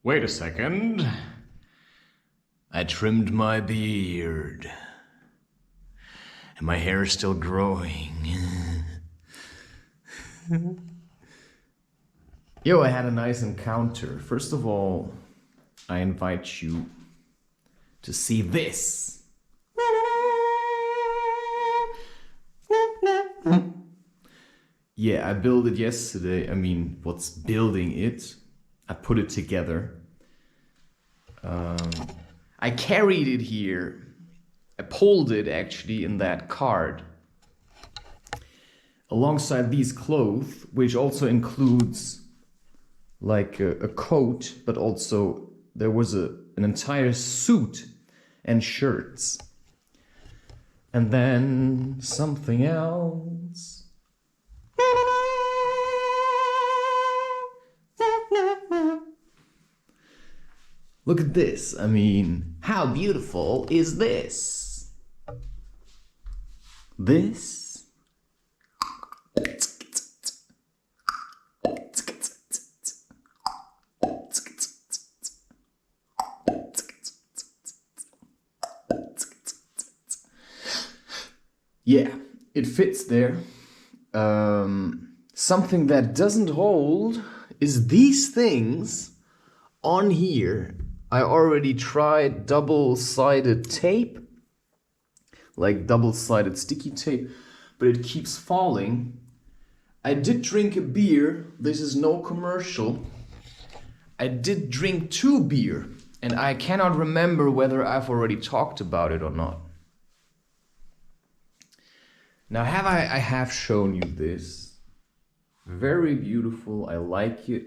Wait a second. I trimmed my beard. And my hair is still growing. Yo, I had a nice encounter. First of all, I invite you to see this. Yeah, I built it yesterday. I mean, what's building it? I put it together. I carried it here. I pulled it actually in that card. Alongside these clothes, which also includes like a coat, but also there was an entire suit and shirts. And then something else. Look at this. I mean, how beautiful is this? This? Yeah, it fits there. Something that doesn't hold is these things on here. I already tried double-sided tape, like double-sided sticky tape, but it keeps falling. I did drink a beer. This is no commercial. I did drink 2 beer, and I cannot remember whether I've already talked about it or not. Now, I have shown you this. Very beautiful. I like it.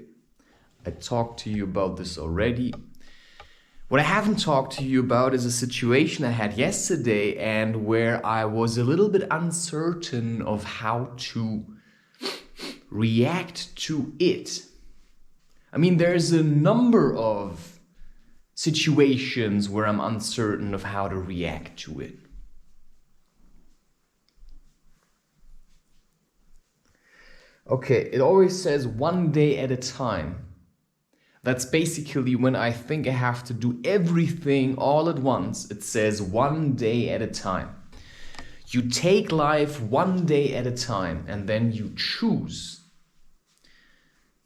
I talked to you about this already. What I haven't talked to you about is a situation I had yesterday and where I was a little bit uncertain of how to react to it. I mean, there's a number of situations where I'm uncertain of how to react to it. Okay, it always says 1 day at a time. That's basically when I think I have to do everything all at once. It says 1 day at a time. You take life 1 day at a time and then you choose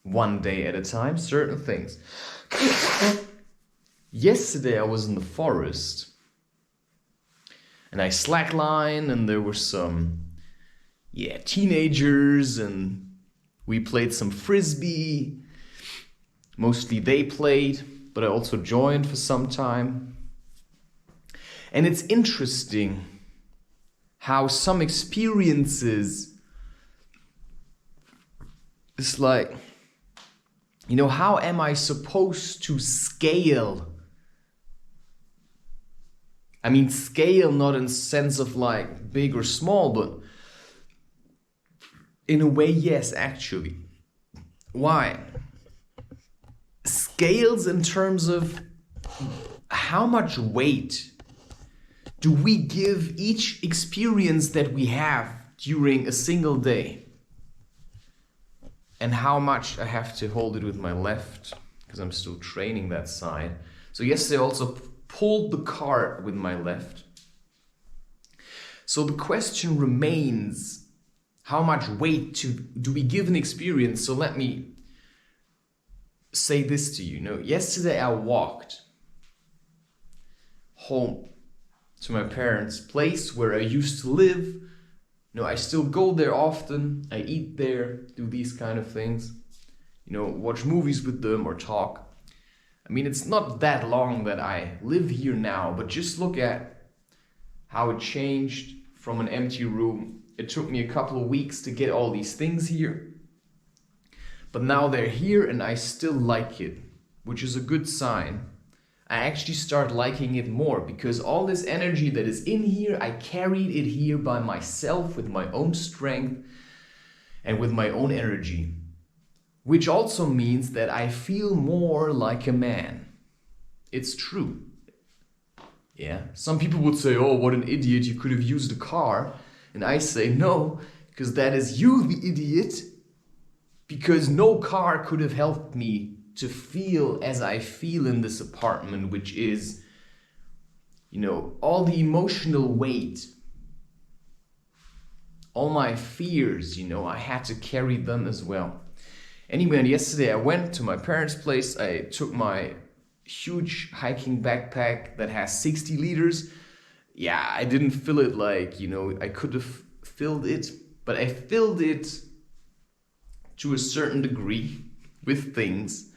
1 day at a time certain things. Yesterday I was in the forest and I slacklined and there were some teenagers and we played some frisbee. Mostly they played, but I also joined for some time. And it's interesting how some experiences, it's like, you know, how am I supposed to scale? I mean, scale not in the sense of like big or small, but in a way, yes, actually. Why? Scales in terms of how much weight do we give each experience that we have during a single day? And how much I have to hold it with my left, because I'm still training that side. So yesterday I also pulled the cart with my left. So the question remains, how much weight do we give an experience? So let me say this to you. Yesterday I walked home to my parents' place where I used to live. I still go there often. I eat there, do these kind of things. Watch movies with them or talk. I mean, it's not that long that I live here now, but just look at how it changed from an empty room. It took me a couple of weeks to get all these things here. But now they're here and I still like it, which is a good sign. I actually start liking it more because all this energy that is in here, I carried it here by myself with my own strength and with my own energy. Which also means that I feel more like a man. It's true. Yeah, some people would say, oh, what an idiot, you could have used a car. And I say, no, because that is you, the idiot. Because no car could have helped me to feel as I feel in this apartment, which is, all the emotional weight, all my fears, I had to carry them as well. Anyway, and yesterday I went to my parents' place. I took my huge hiking backpack that has 60 liters. Yeah, I didn't fill it like, I could have filled it, but I filled it to a certain degree with things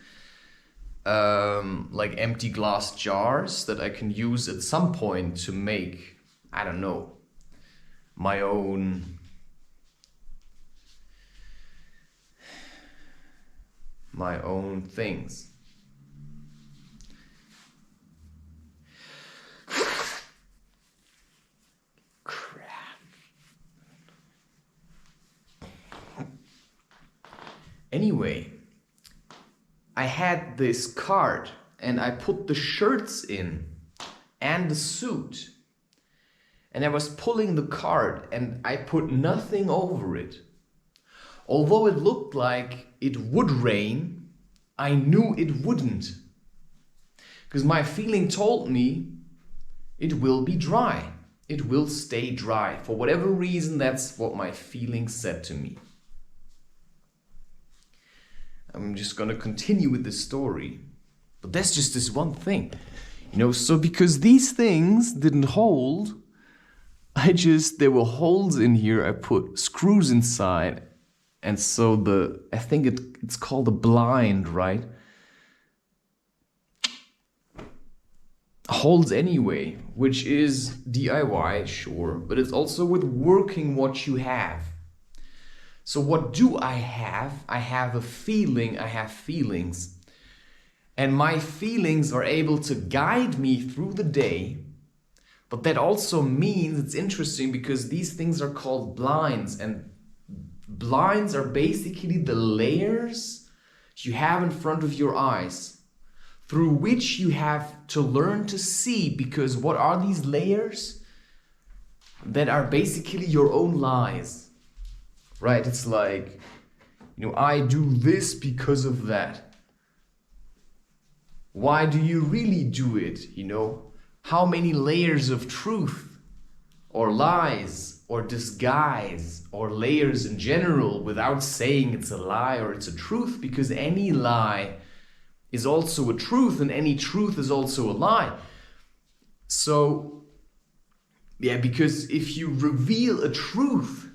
like empty glass jars that I can use at some point to make, I don't know, my own things. Anyway, I had this cart and I put the shirts in and the suit. And I was pulling the cart and I put nothing over it. Although it looked like it would rain, I knew it wouldn't. Because my feeling told me it will be dry. It will stay dry. For whatever reason, that's what my feeling said to me. I'm just gonna continue with this story. But that's just this one thing. So because these things didn't hold, there were holes in here. I put screws inside. And so I think it's called a blind, right? Holds anyway, which is DIY, sure, but it's also with working what you have. So what do I have? I have a feeling, I have feelings. And my feelings are able to guide me through the day. But that also means, it's interesting because these things are called blinds, and blinds are basically the layers you have in front of your eyes through which you have to learn to see, because what are these layers? That are basically your own lies, right? It's like, I do this because of that. Why do you really do it? How many layers of truth or lies or disguise or layers in general without saying it's a lie or it's a truth, because any lie is also a truth and any truth is also a lie. So, because if you reveal a truth,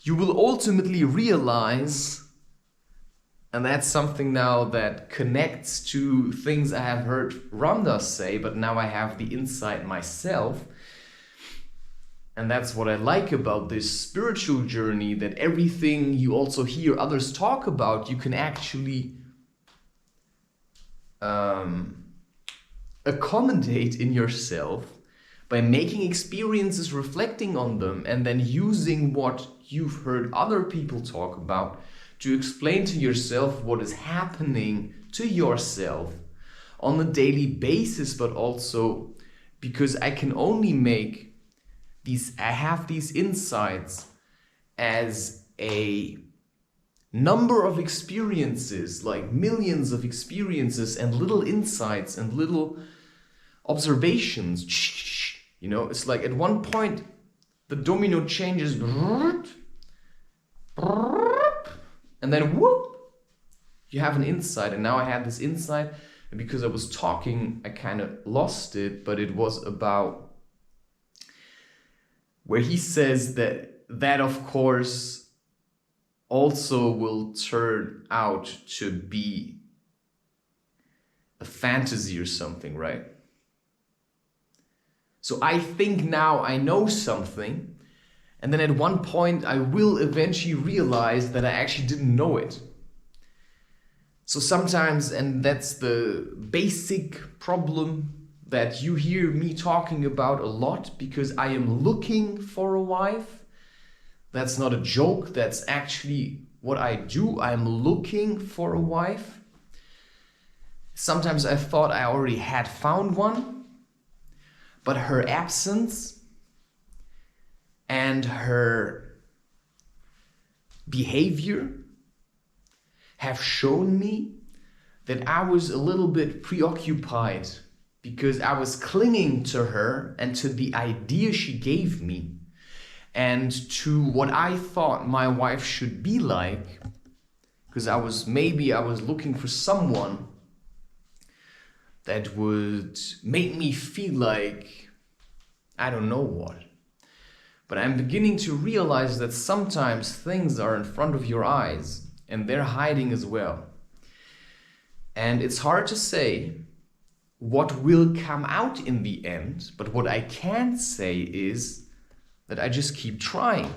you will ultimately realize, and that's something now that connects to things I have heard Ramdas say, but now I have the insight myself. And that's what I like about this spiritual journey, that everything you also hear others talk about, you can actually accommodate in yourself by making experiences, reflecting on them, and then using what you've heard other people talk about to explain to yourself what is happening to yourself on a daily basis, but also because I can only make I have these insights as a number of experiences, like millions of experiences and little insights and little observations. It's like at one point the domino changes and then whoop, you have an insight. And now I had this insight, and because I was talking I kind of lost it, but it was about where he says that of course also will turn out to be a fantasy or something, right? So I think now I know something, and then at one point I will eventually realize that I actually didn't know it. So sometimes, and that's the basic problem that you hear me talking about a lot, because I am looking for a wife. That's not a joke, that's actually what I do. I'm looking for a wife. Sometimes I thought I already had found one, but her absence and her behavior have shown me that I was a little bit preoccupied because I was clinging to her and to the idea she gave me and to what I thought my wife should be like, because I was looking for someone that would make me feel like I don't know what. But I'm beginning to realize that sometimes things are in front of your eyes and they're hiding as well. And it's hard to say what will come out in the end, but what I can say is that I just keep trying.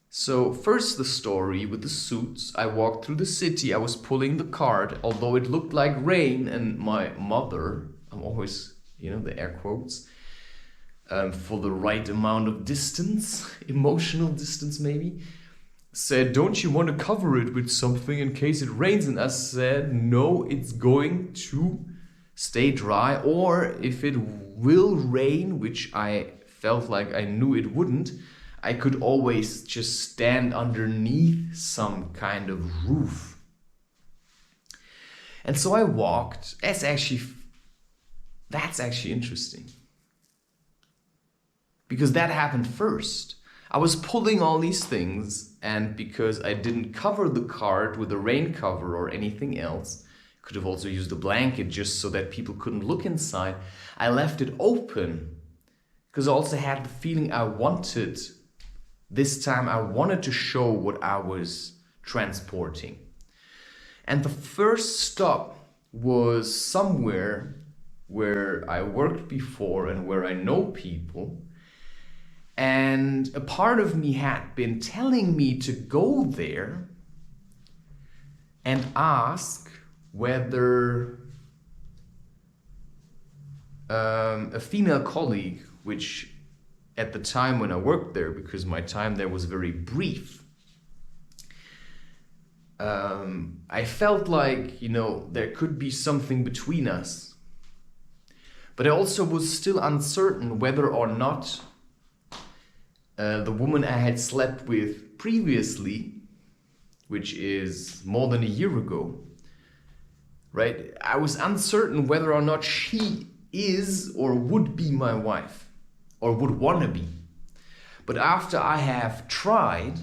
So first the story with the suits. I walked through the city, I was pulling the cart, although it looked like rain, and my mother, I'm always, the air quotes, for the right amount of distance, emotional distance maybe, said, "Don't you want to cover it with something in case it rains?" And I said, "No, it's going to stay dry, or if it will rain," which I felt like I knew it wouldn't, I could always just stand underneath some kind of roof. And so I walked. That's actually interesting, because that happened first. I was pulling all these things, and because I didn't cover the cart with a rain cover or anything else, could have also used a blanket just so that people couldn't look inside, I left it open because I also had the feeling this time I wanted to show what I was transporting. And the first stop was somewhere where I worked before and where I know people. And a part of me had been telling me to go there and ask whether a female colleague, which at the time when I worked there, because my time there was very brief, I felt like, there could be something between us. But I also was still uncertain whether or not the woman I had slept with previously, which is more than a year ago, right? I was uncertain whether or not she is or would be my wife, or would want to be. But after I have tried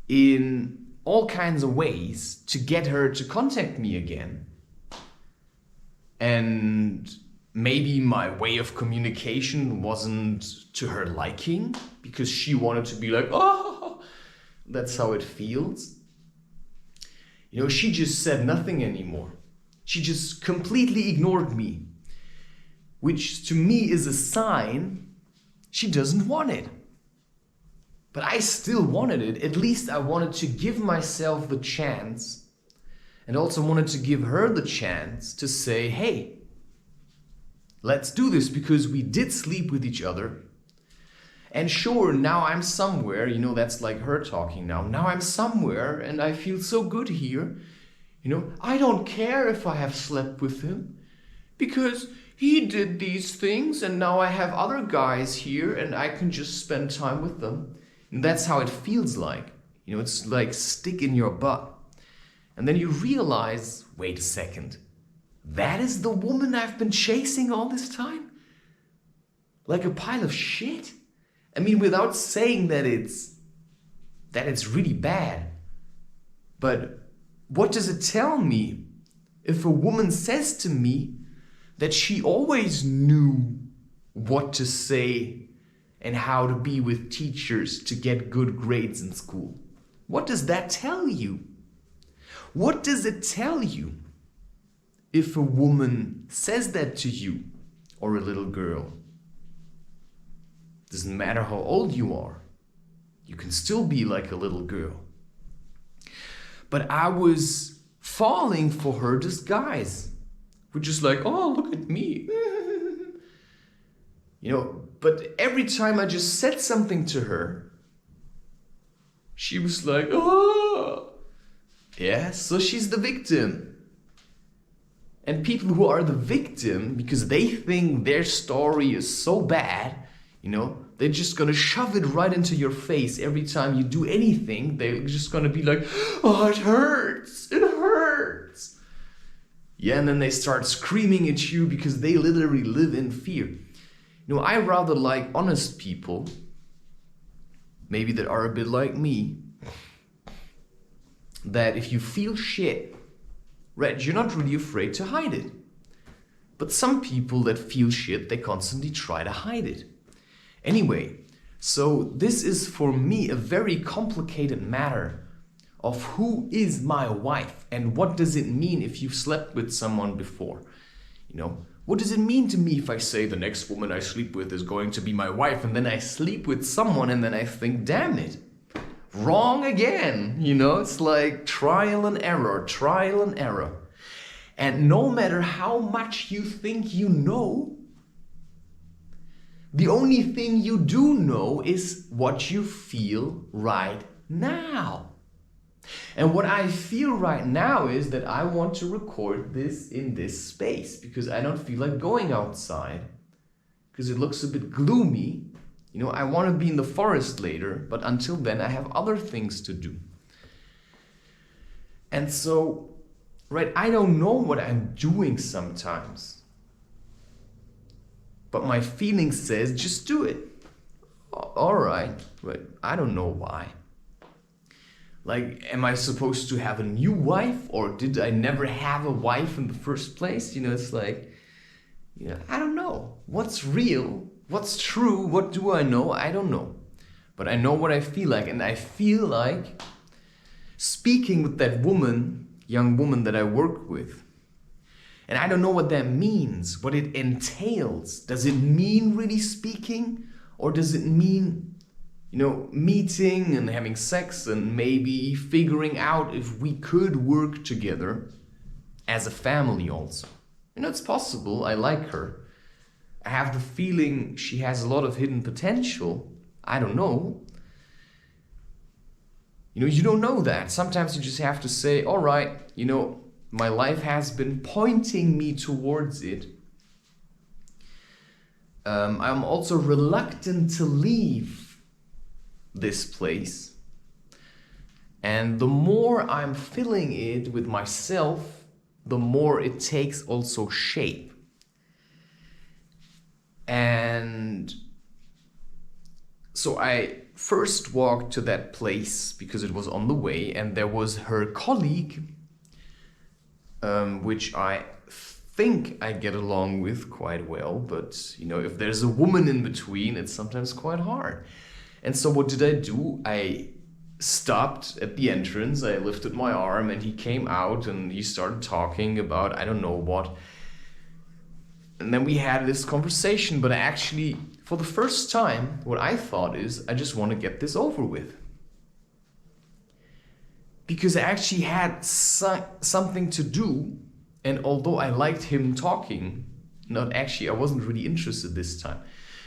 in all kinds of ways to get her to contact me again, and maybe my way of communication wasn't to her liking, because she wanted to be like, "Oh, that's how it feels." She just said nothing anymore. She just completely ignored me, which to me is a sign she doesn't want it. But I still wanted it. At least I wanted to give myself the chance, and also wanted to give her the chance to say, "Hey, let's do this," because we did sleep with each other. And sure, now I'm somewhere, that's like her talking now. Now I'm somewhere and I feel so good here. I don't care if I have slept with him, because he did these things and now I have other guys here and I can just spend time with them. And that's how it feels like. It's like stick in your butt. And then you realize, wait a second, that is the woman I've been chasing all this time? Like a pile of shit? I mean, without saying that it's really bad. But what does it tell me if a woman says to me that she always knew what to say and how to be with teachers to get good grades in school? What does that tell you? What does it tell you if a woman says that to you, or a little girl? Doesn't matter how old you are. You can still be like a little girl. But I was falling for her disguise. We're just like, "Oh, look at me." But every time I just said something to her, she was like, "Oh." Yeah, so she's the victim. And people who are the victim, because they think their story is so bad, they're just gonna shove it right into your face every time you do anything. They're just gonna be like, "Oh, it hurts. It Yeah, and then they start screaming at you because they literally live in fear. I rather like honest people, maybe that are a bit like me, that if you feel shit, right, you're not really afraid to hide it. But some people that feel shit, they constantly try to hide it. Anyway, so this is for me a very complicated matter of who is my wife and what does it mean if you've slept with someone before. What does it mean to me if I say the next woman I sleep with is going to be my wife, and then I sleep with someone and then I think, damn it, wrong again. It's like trial and error. And no matter how much you think you know, the only thing you do know is what you feel right now. And what I feel right now is that I want to record this in this space because I don't feel like going outside because it looks a bit gloomy. I want to be in the forest later, but until then I have other things to do. And so, right, I don't know what I'm doing sometimes, but my feeling says just do it. All right, but I don't know why. Like, am I supposed to have a new wife, or did I never have a wife in the first place? It's like, I don't know. What's real? What's true? What do I know? I don't know. But I know what I feel like, and I feel like speaking with that young woman that I work with. And I don't know what that means, what it entails. Does it mean really speaking? Or does it mean, meeting and having sex and maybe figuring out if we could work together as a family also? It's possible. I like her. I have the feeling she has a lot of hidden potential. I don't know. You don't know that. Sometimes you just have to say, all right, my life has been pointing me towards it. I'm also reluctant to leave this place. And the more I'm filling it with myself, the more it takes also shape. And so I first walked to that place because it was on the way, and there was her colleague, which I think I get along with quite well, but if there's a woman in between, it's sometimes quite hard. And so what did I do? I stopped at the entrance, I lifted my arm, and he came out and he started talking about I don't know what. And then we had this conversation, but I actually, for the first time, what I thought is, I just want to get this over with. Because I actually had something to do, and although I liked him talking, I wasn't really interested this time.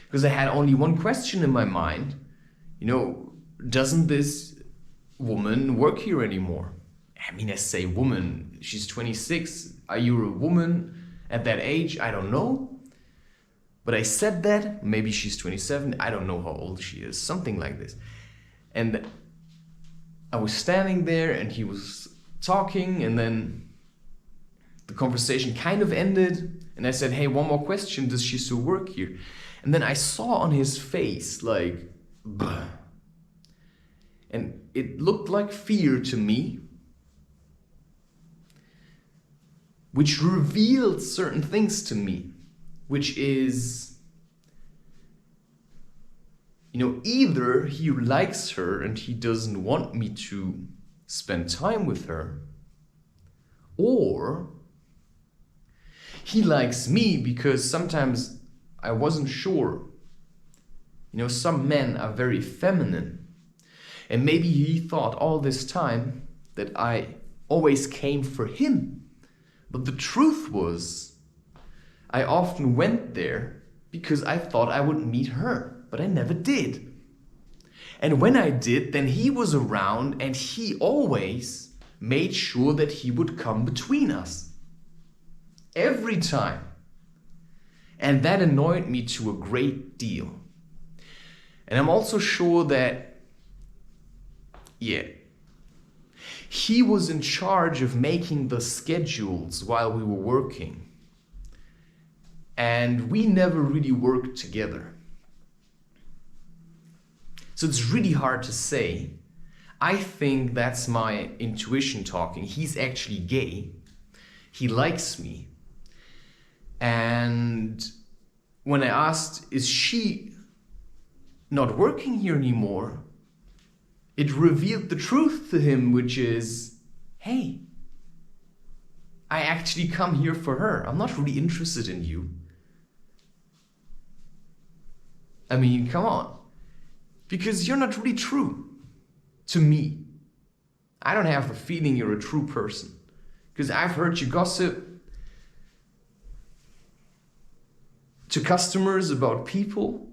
Because I had only one question in my mind, doesn't this woman work here anymore? I say woman, she's 26, are you a woman at that age? I don't know. But I said that, maybe she's 27, I don't know how old she is, something like this. And I was standing there and he was talking, and then the conversation kind of ended, and I said, hey, one more question, does she still work here? And then I saw on his face like, bah. And it looked like fear to me, which revealed certain things to me, which is, either he likes her and he doesn't want me to spend time with her, or he likes me because sometimes I wasn't sure. Some men are very feminine, and maybe he thought all this time that I always came for him. But the truth was, I often went there because I thought I would meet her, but I never did. And when I did, then he was around, and he always made sure that he would come between us. Every time. And that annoyed me to a great deal. And I'm also sure that, he was in charge of making the schedules while we were working. And we never really worked together. So it's really hard to say. I think that's my intuition talking. He's actually gay. He likes me. And when I asked, is she not working here anymore? It revealed the truth to him, which is, hey, I actually come here for her. I'm not really interested in you. I mean, come on. Because you're not really true to me. I don't have the feeling you're a true person. Because I've heard you gossip to customers about people.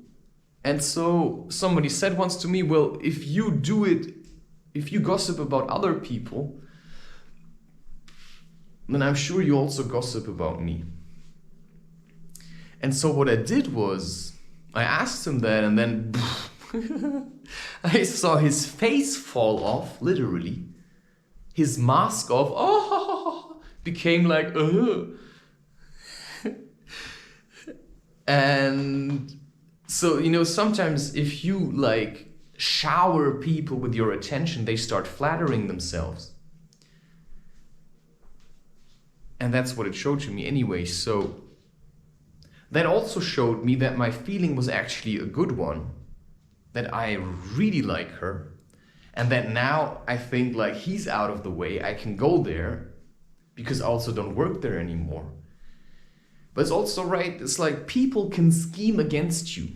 And so somebody said once to me, well, if you gossip about other people, then I'm sure you also gossip about me. And so what I did was, I asked him that, and then I saw his face fall off, literally. His mask off, became like, And so, sometimes if you like shower people with your attention, they start flattering themselves. And that's what it showed to me anyway. So that also showed me that my feeling was actually a good one, that I really like her, and that now I think like he's out of the way, I can go there because I also don't work there anymore. But it's also right, it's like people can scheme against you.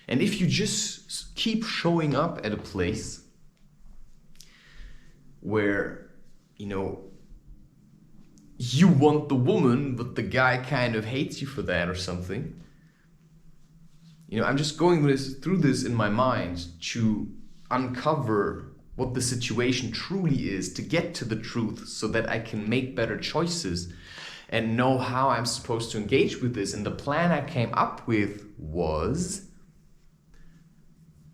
And if you just keep showing up at a place where, you want the woman, but the guy kind of hates you for that or something. I'm just going through this in my mind to uncover what the situation truly is, to get to the truth so that I can make better choices and know how I'm supposed to engage with this. And the plan I came up with was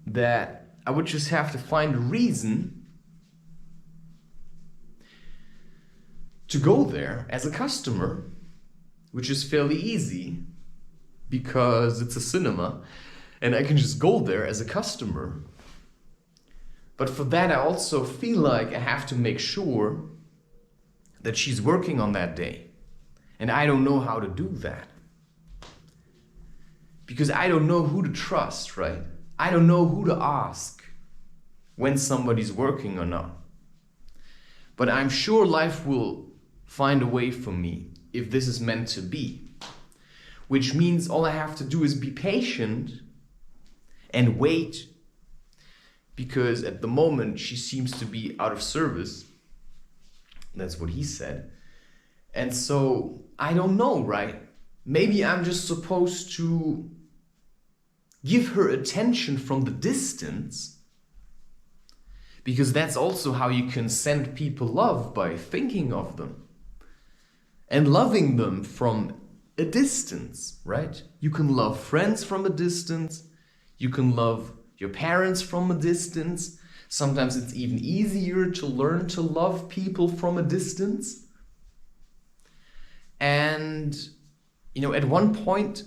that I would just have to find a reason to go there as a customer, which is fairly easy because it's a cinema and I can just go there as a customer. But for that, I also feel like I have to make sure that she's working on that day. And I don't know how to do that. Because I don't know who to trust, right? I don't know who to ask when somebody's working or not. But I'm sure life will find a way for me if this is meant to be. Which means all I have to do is be patient and wait, because at the moment she seems to be out of service. That's what he said. And so I don't know, right? Maybe I'm just supposed to give her attention from the distance, because that's also how you can send people love, by thinking of them and loving them from a distance, right? You can love friends from a distance. You can love your parents from a distance. Sometimes it's even easier to learn to love people from a distance. And, at one point,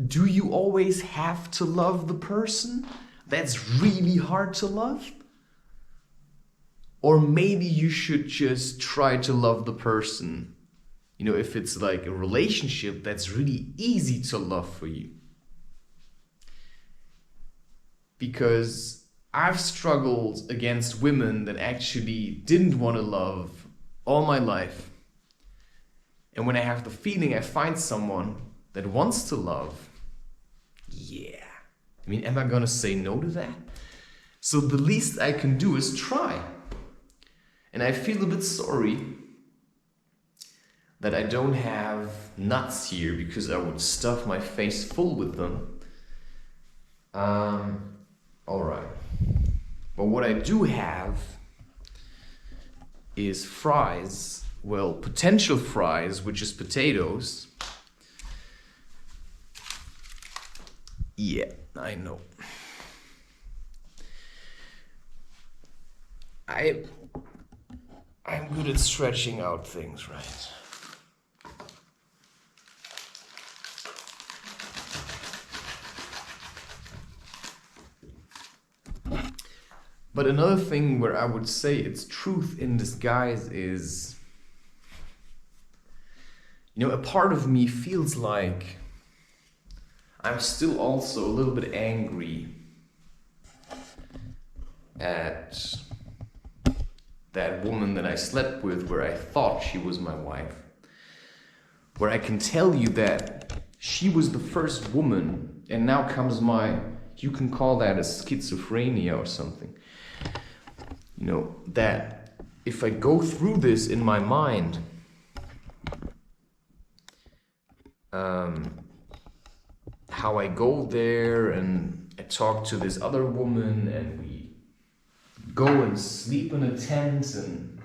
do you always have to love the person that's really hard to love? Or maybe you should just try to love the person, if it's like a relationship that's really easy to love for you. Because I've struggled against women that actually didn't want to love all my life. And when I have the feeling I find someone that wants to love, am I gonna say no to that? So the least I can do is try. And I feel a bit sorry that I don't have nuts here, because I would stuff my face full with them. Alright. But what I do have is fries. Well, potential fries, which is potatoes. Yeah, I know. I'm good at stretching out things, right? But another thing where I would say it's truth in disguise is, a part of me feels like I'm still also a little bit angry at that woman that I slept with, where I thought she was my wife. Where I can tell you that she was the first woman, and now comes you can call that a schizophrenia or something. That if I go through this in my mind, how I go there and I talk to this other woman and we go and sleep in a tent and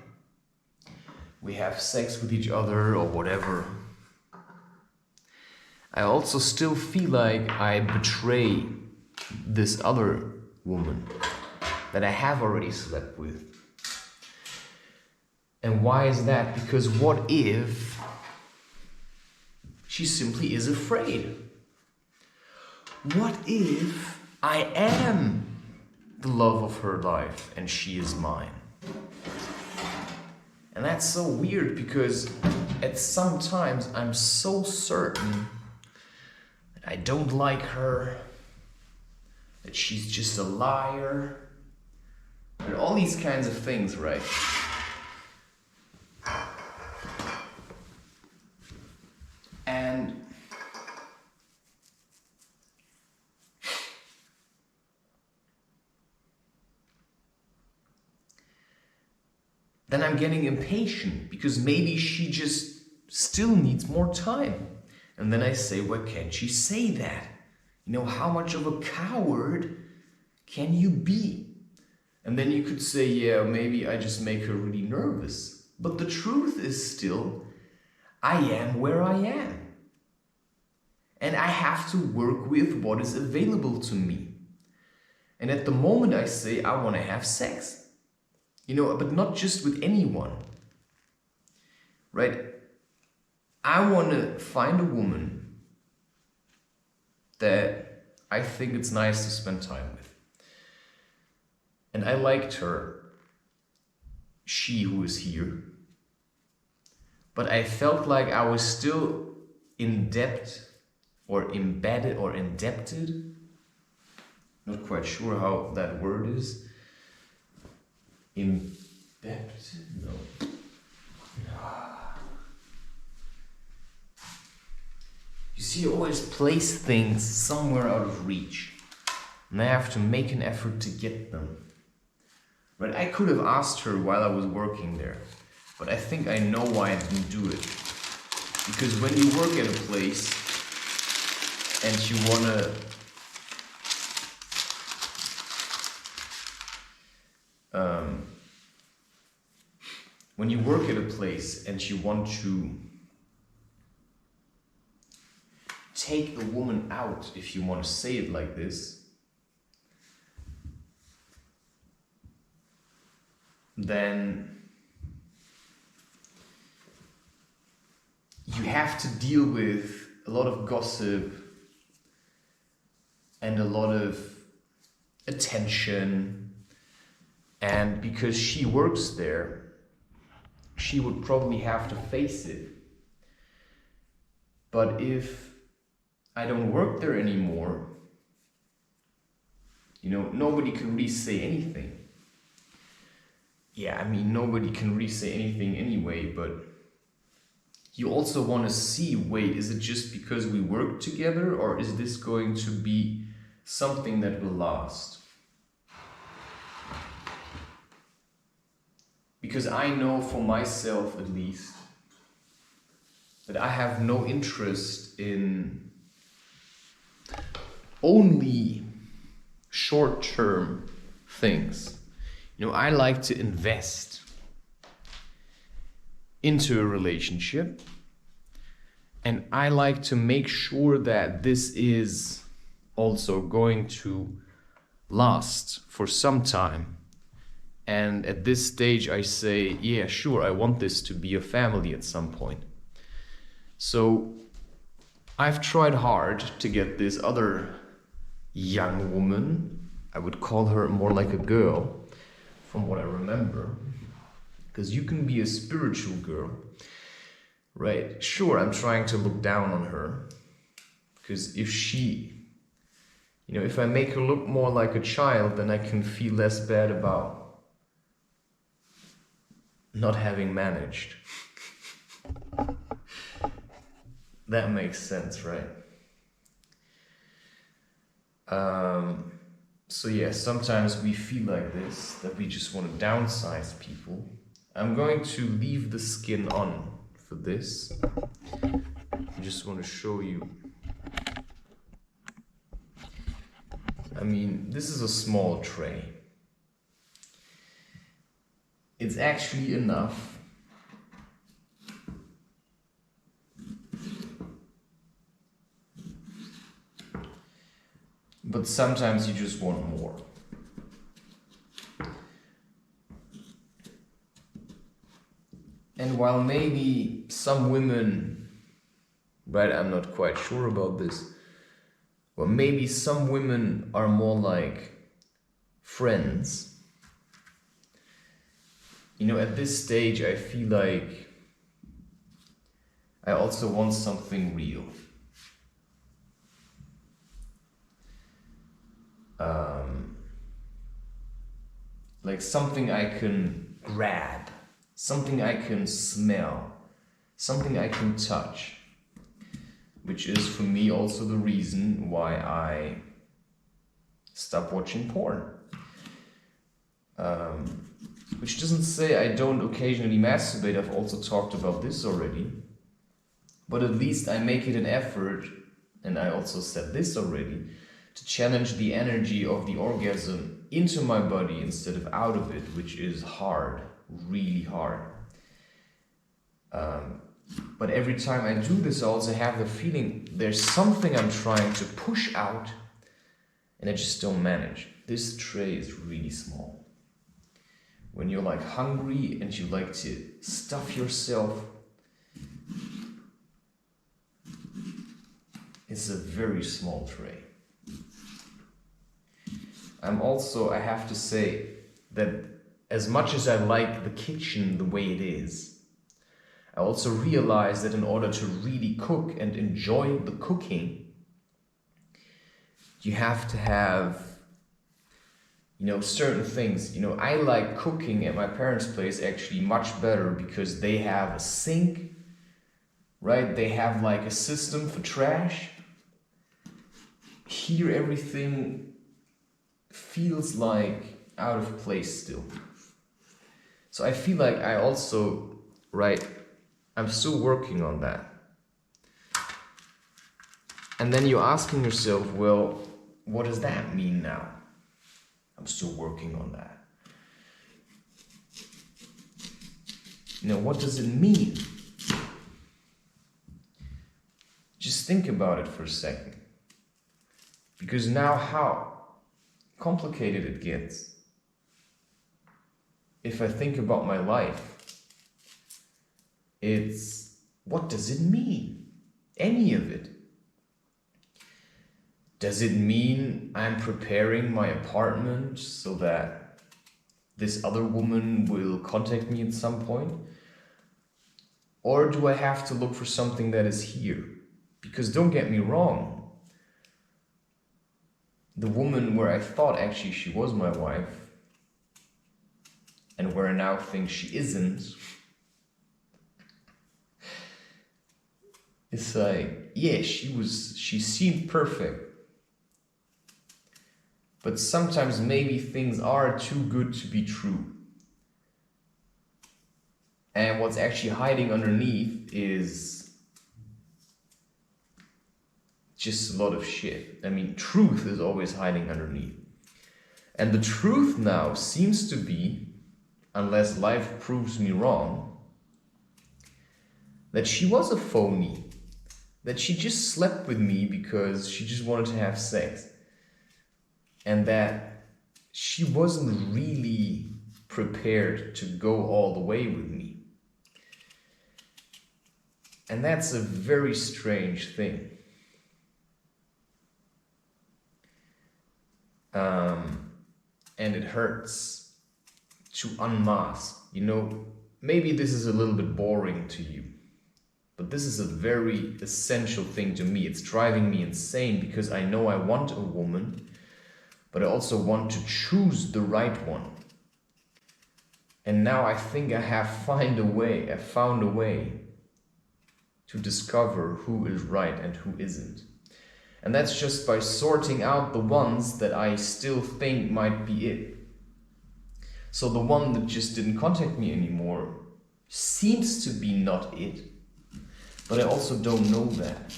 we have sex with each other or whatever, I also still feel like I betray this other woman that I have already slept with. And why is that? Because what if she simply is afraid? What if I am the love of her life and she is mine? And that's so weird, because at some times I'm so certain that I don't like her, that she's just a liar, and all these kinds of things, right? And then I'm getting impatient, because maybe she just still needs more time. And then I say, why can't she say that? How much of a coward can you be? And then you could say, yeah, maybe I just make her really nervous. But the truth is still, I am where I am. And I have to work with what is available to me. And at the moment I say I want to have sex. But not just with anyone. Right? I want to find a woman that I think it's nice to spend time with. And I liked her, she who is here. But I felt like I was still in debt or embedded or indebted. Not quite sure how that word is. Indebted? No. You see, you always place things somewhere out of reach. And I have to make an effort to get them. But I could have asked her while I was working there. But I think I know why I didn't do it. Because when you work at a place and you wanna when you work at a place and you want to take a woman out, if you want to say it like this, then you have to deal with a lot of gossip and a lot of attention. And because she works there, she would probably have to face it. But if I don't work there anymore, nobody can really say anything. Yeah, nobody can really say anything anyway, but you also want to see, wait, is it just because we work together, or is this going to be something that will last? Because I know for myself, at least, that I have no interest in only short-term things. I like to invest into a relationship, and I like to make sure that this is also going to last for some time. And at this stage I say, yeah, sure, I want this to be a family at some point. So I've tried hard to get this other young woman, I would call her more like a girl, from what I remember, because you can be a spiritual girl, right? Sure, I'm trying to look down on her, because if she, if I make her look more like a child, then I can feel less bad about not having managed. That makes sense, right? So yeah, sometimes we feel like this, that we just want to downsize people. I'm going to leave the skin on for this. I just want to show you. I mean, this is a small tray. It's actually enough. But sometimes you just want more. And while maybe some women, right, I'm not quite sure about this, well, maybe some women are more like friends. At this stage, I feel like I also want something real. Like something I can grab, something I can smell, something I can touch, which is for me also the reason why I stopped watching porn. Which doesn't say I don't occasionally masturbate, I've also talked about this already, but at least I make it an effort, and I also said this already, to challenge the energy of the orgasm into my body instead of out of it, which is hard, really hard. But every time I do this, I also have the feeling there's something I'm trying to push out and I just don't manage. This tray is really small. When you're like hungry and you like to stuff yourself, it's a very small tray. I have to say that as much as I like the kitchen the way it is, I also realize that in order to really cook and enjoy the cooking, you have to have, certain things. I like cooking at my parents' place actually much better because they have a sink, right? They have like a system for trash. Here everything feels like out of place still. So I feel like I also, I'm still working on that. And then you're asking yourself, well, what does that mean now? I'm still working on that. What does it mean? Just think about it for a second. Because now how complicated it gets. If I think about my life, it's, what does it mean? Any of it. Does it mean I'm preparing my apartment so that this other woman will contact me at some point? Or do I have to look for something that is here? Because don't get me wrong, the woman where I thought actually she was my wife, and where I now think she isn't, it's like, yeah, she seemed perfect. But sometimes maybe things are too good to be true. And what's actually hiding underneath is just a lot of shit. I mean, truth is always hiding underneath. And the truth now seems to be, unless life proves me wrong, that she was a phony. That she just slept with me because she just wanted to have sex. And that she wasn't really prepared to go all the way with me. And that's a very strange thing. And it hurts to unmask. You know, maybe this is a little bit boring to you, but this is a very essential thing to me. It's driving me insane because I know I want a woman, but I also want to choose the right one. And now I think I have found a way to discover who is right and who isn't. And that's just by sorting out the ones that I still think might be it. So the one that just didn't contact me anymore seems to be not it, but I also don't know that.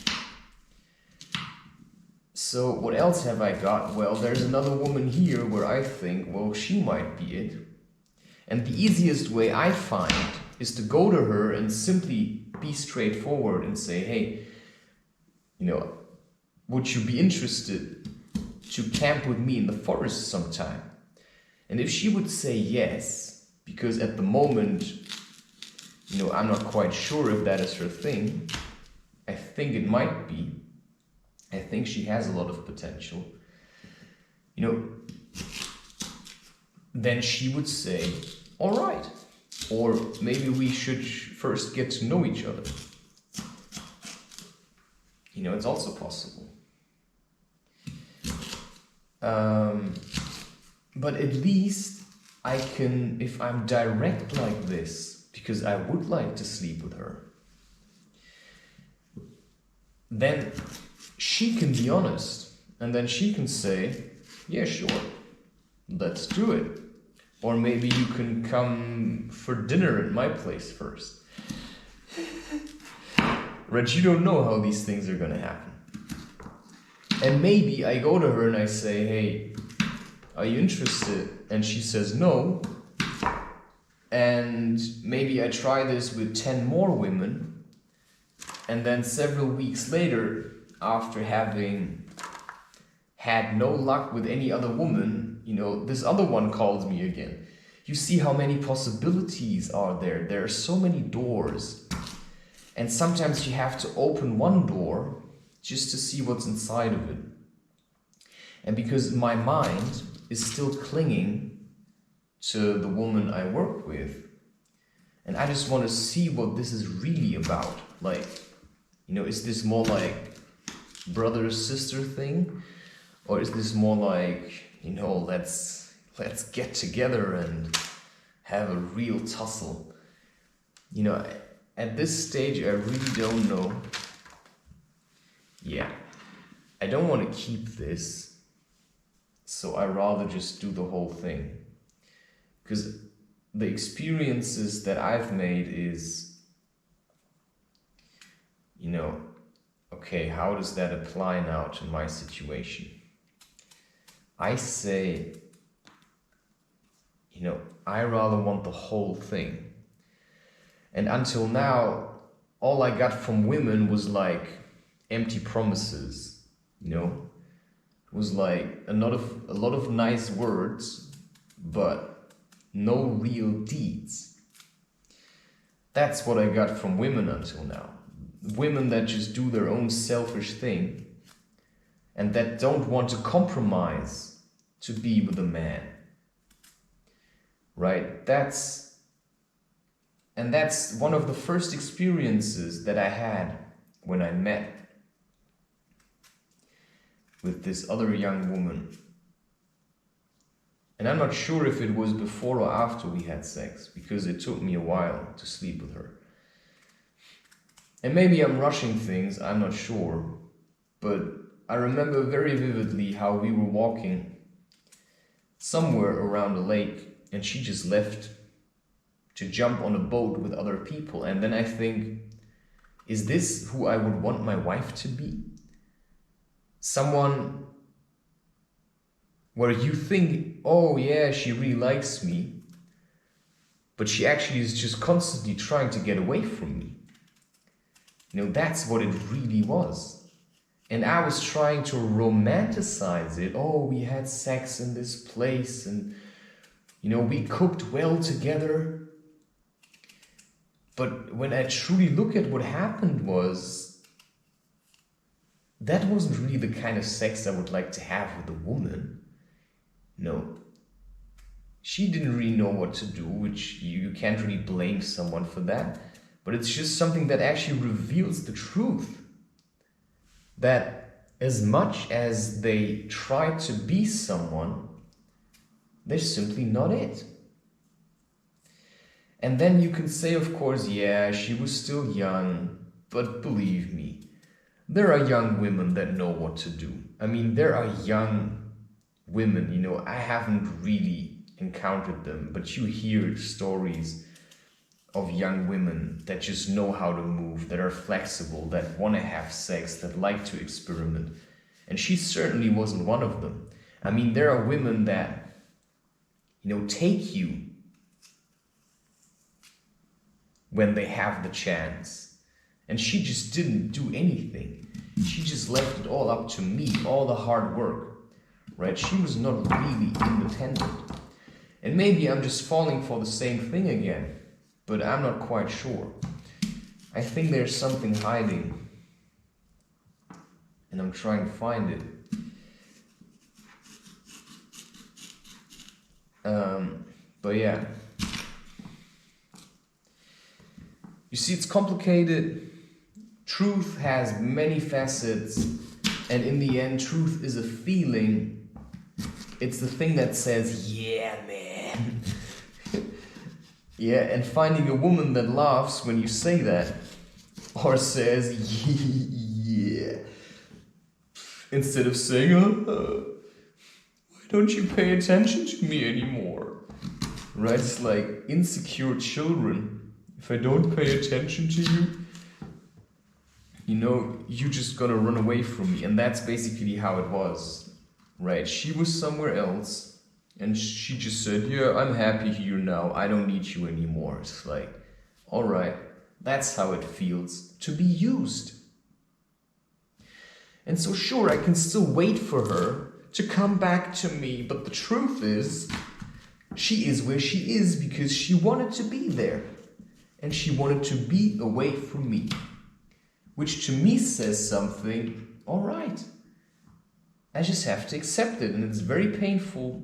So what else have I got? Well, there's another woman here where I think, well, she might be it. And the easiest way I find is to go to her and simply be straightforward and say, hey, you know, would you be interested to camp with me in the forest sometime? And if she would say yes, because at the moment, you know, I'm not quite sure if that is her thing. I think it might be. I think she has a lot of potential. You know, then she would say, all right. Or maybe we should first get to know each other. You know, it's also possible. But at least I can, if I'm direct like this, because I would like to sleep with her, then she can be honest. And then she can say, yeah, sure, let's do it. Or maybe you can come for dinner at my place first. Reg, you don't know how these things are gonna happen. And maybe I go to her and I say, hey, are you interested? And she says no. And maybe I try this with 10 more women. And then several weeks later, after having had no luck with any other woman, you know, this other one calls me again. You see how many possibilities are there. There are so many doors. And sometimes you have to open one door just to see what's inside of it. And because my mind is still clinging to the woman I work with, and I just want to see what this is really about. Like, you know, is this more like brother-sister thing? Or is this more like, you know, let's get together and have a real tussle? You know, at this stage, I really don't know. Yeah, I don't want to keep this. So I rather just do the whole thing. Because the experiences that I've made is, you know, okay, how does that apply now to my situation? I say, you know, I rather want the whole thing. And until now, all I got from women was like empty promises, you know? It was like a lot of nice words, but no real deeds. That's what I got from women until now. Women that just do their own selfish thing and that don't want to compromise to be with a man. Right? That's one of the first experiences that I had when I met with this other young woman. And I'm not sure if it was before or after we had sex, because it took me a while to sleep with her. And maybe I'm rushing things, I'm not sure, but I remember very vividly how we were walking somewhere around a lake and she just left to jump on a boat with other people. And then I think, is this who I would want my wife to be? Someone where you think, oh yeah, she really likes me, but she actually is just constantly trying to get away from me. You know, that's what it really was. And I was trying to romanticize it. Oh, we had sex in this place and We cooked well together. But when I truly look at what happened that wasn't really the kind of sex I would like to have with a woman. No. She didn't really know what to do, which you can't really blame someone for that. But it's just something that actually reveals the truth. That as much as they try to be someone, they're simply not it. And then you can say, of course, yeah, she was still young, but believe me, there are young women that know what to do. I mean, there are young women, I haven't really encountered them, but you hear stories of young women that just know how to move, that are flexible, that want to have sex, that like to experiment. And she certainly wasn't one of them. I mean, there are women that, take you when they have the chance. And she just didn't do anything. She just left it all up to me, all the hard work, right? She was not really independent. And maybe I'm just falling for the same thing again, but I'm not quite sure. I think there's something hiding, and I'm trying to find it. But yeah. You see, it's complicated. Truth has many facets, and in the end, truth is a feeling. It's the thing that says, yeah, man. Yeah, and finding a woman that laughs when you say that, or says, yeah, instead of saying, why don't you pay attention to me anymore? Right? It's like insecure children. If I don't pay attention to you, you're just gonna run away from me. And that's basically how it was, right? She was somewhere else, and she just said, yeah, I'm happy here now. I don't need you anymore. It's like, all right, that's how it feels to be used. And so sure, I can still wait for her to come back to me, but the truth is, she is where she is because she wanted to be there. And she wanted to be away from me. Which to me says something, all right. I just have to accept it, and it's very painful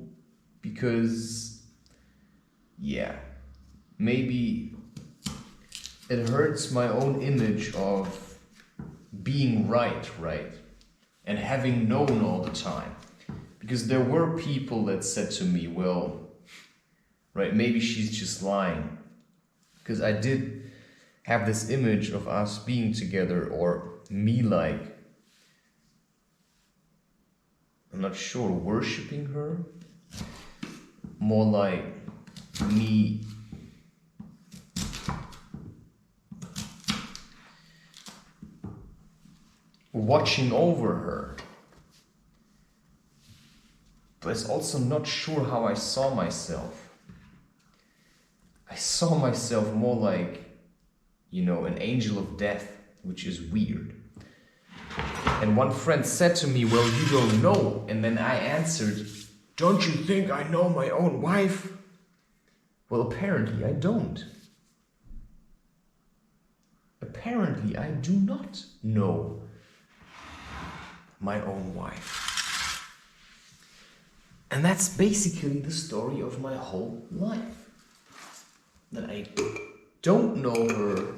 because, yeah, maybe it hurts my own image of being right, and having known all the time. Because there were people that said to me, well, right, maybe she's just lying. Because I did have this image of us being together, or me like, I'm not sure, worshipping her. More like me watching over her. But it's also not sure how I saw myself. I saw myself more like, an angel of death, which is weird. And one friend said to me, well, you don't know. And then I answered, don't you think I know my own wife? Well, apparently I don't. Apparently I do not know my own wife. And that's basically the story of my whole life. That I don't know her,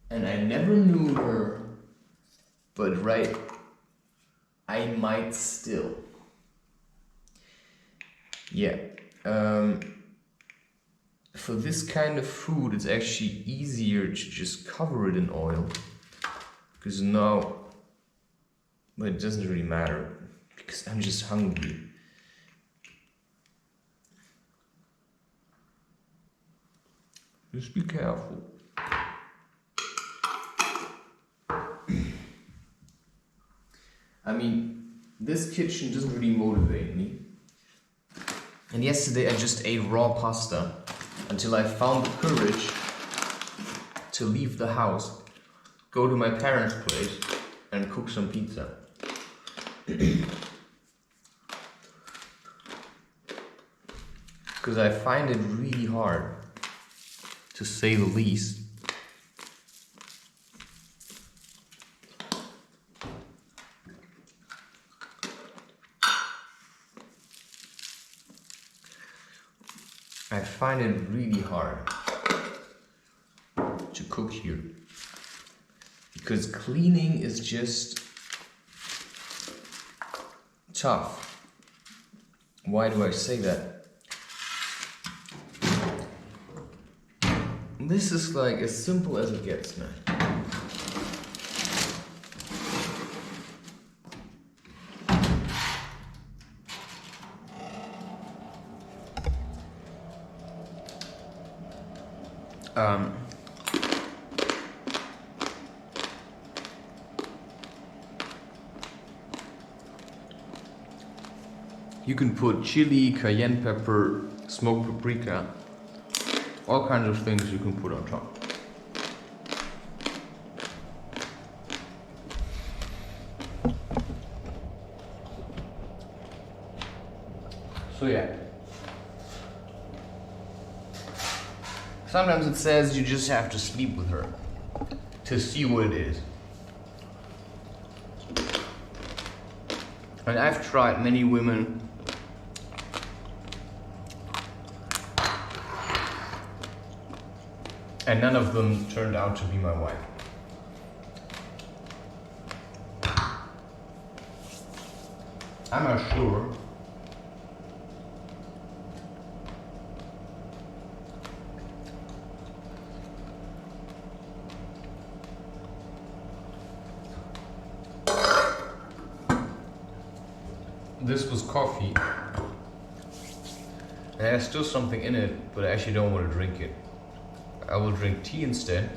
and I never knew her, but I might still. Yeah, for this kind of food, it's actually easier to just cover it in oil, because now, but it doesn't really matter, because I'm just hungry. Just be careful. I mean, this kitchen doesn't really motivate me. And yesterday I just ate raw pasta until I found the courage to leave the house, go to my parents' place, and cook some pizza. because I find it really hard, to say the least. I find it really hard to cook here, because cleaning is just tough. Why do I say that? This is like as simple as it gets, man. You can put chili, cayenne pepper, smoked paprika, all kinds of things you can put on top. So yeah. Sometimes it says you just have to sleep with her to see what it is. And I've tried many women. And none of them turned out to be my wife. I'm not sure. This was coffee. And there's still something in it, but I actually don't want to drink it. I will drink tea instead.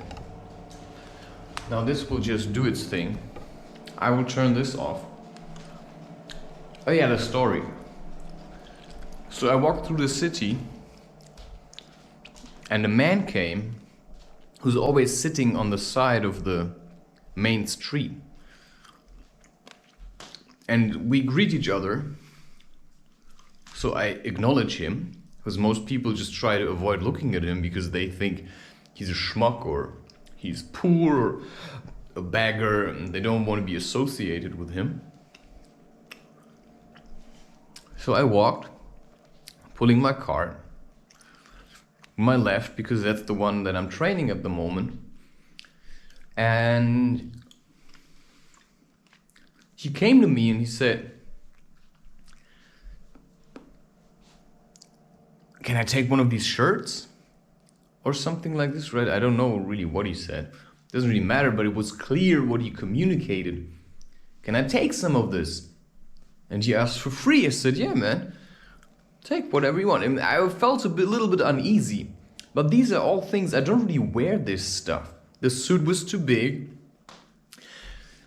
Now this will just do its thing. I will turn this off. Oh yeah, the story. So I walked through the city and a man came who's always sitting on the side of the main street. And we greet each other. So I acknowledge him, because most people just try to avoid looking at him because they think he's a schmuck or he's poor or a beggar, and they don't want to be associated with him. So I walked, pulling my cart, my left, because that's the one that I'm training at the moment. And he came to me and he said, "Can I take one of these shirts?" Or something like this, right? I don't know really what he said. Doesn't really matter, but it was clear what he communicated. "Can I take some of this?" And he asked for free. I said, "Yeah, man, take whatever you want." And I felt little bit uneasy, but these are all things, I don't really wear this stuff. The suit was too big.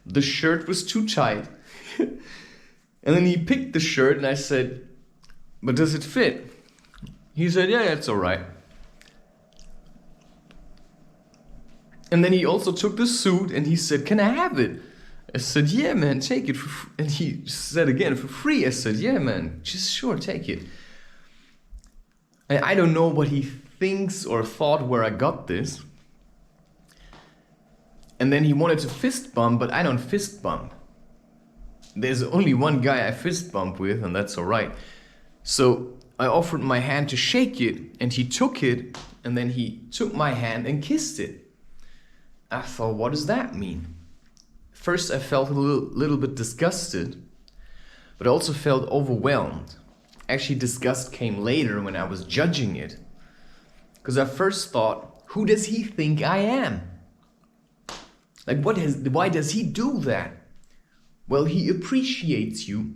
The shirt was too tight. And then he picked the shirt and I said, "But does it fit?" He said, "Yeah, it's all right." And then he also took the suit and he said, "Can I have it?" I said, "Yeah, man, take it for free." And he said again, "For free?" I said, "Yeah, man, just sure, take it." And I don't know what he thinks or thought where I got this. And then he wanted to fist bump, but I don't fist bump. There's only one guy I fist bump with, and that's all right. So I offered my hand to shake it, and he took it, and then he took my hand and kissed it. I thought, what does that mean? First I felt a little bit disgusted, but I also felt overwhelmed. Actually, disgust came later when I was judging it. Because I first thought, who does he think I am? Like, why does he do that? Well, he appreciates you.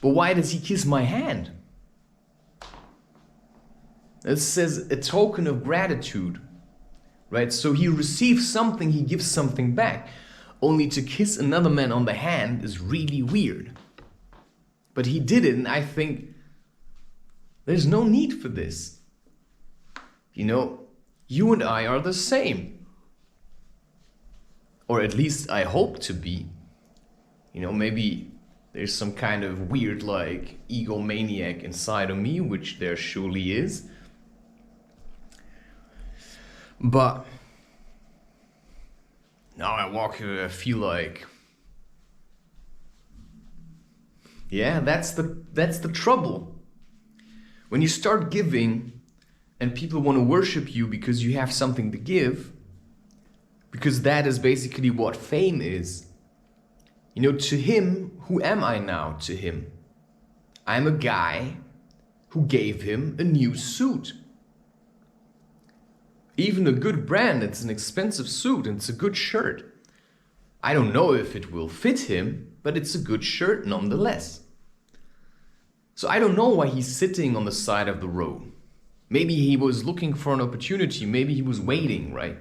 But why does he kiss my hand? It says a token of gratitude. Right? So he receives something, he gives something back. Only to kiss another man on the hand is really weird. But he did it, and I think there's no need for this. You know, you and I are the same. Or at least I hope to be. You know, maybe there's some kind of weird like egomaniac inside of me, which there surely is. But now I walk here, I feel like, yeah, that's the trouble. When you start giving and people want to worship you because you have something to give, because that is basically what fame is. You know, to him, who am I now to him? I'm a guy who gave him a new suit. Even a good brand, it's an expensive suit and it's a good shirt. I don't know if it will fit him, but it's a good shirt nonetheless. So I don't know why he's sitting on the side of the road. Maybe he was looking for an opportunity, maybe he was waiting, right?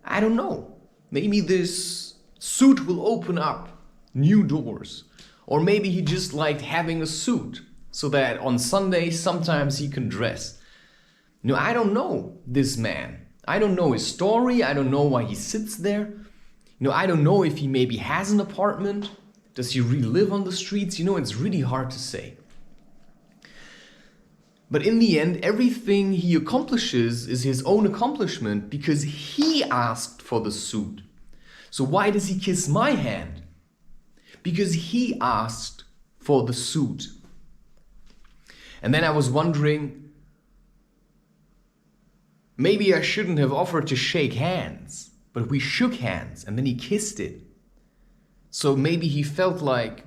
I don't know. Maybe this suit will open up new doors. Or maybe he just liked having a suit so that on Sunday sometimes he can dress. You know, I don't know this man. I don't know his story. I don't know why he sits there. You know, I don't know if he maybe has an apartment. Does he really live on the streets? You know, it's really hard to say. But in the end, everything he accomplishes is his own accomplishment because he asked for the suit. So why does he kiss my hand? Because he asked for the suit. And then I was wondering, maybe I shouldn't have offered to shake hands, but we shook hands and then he kissed it. So maybe he felt like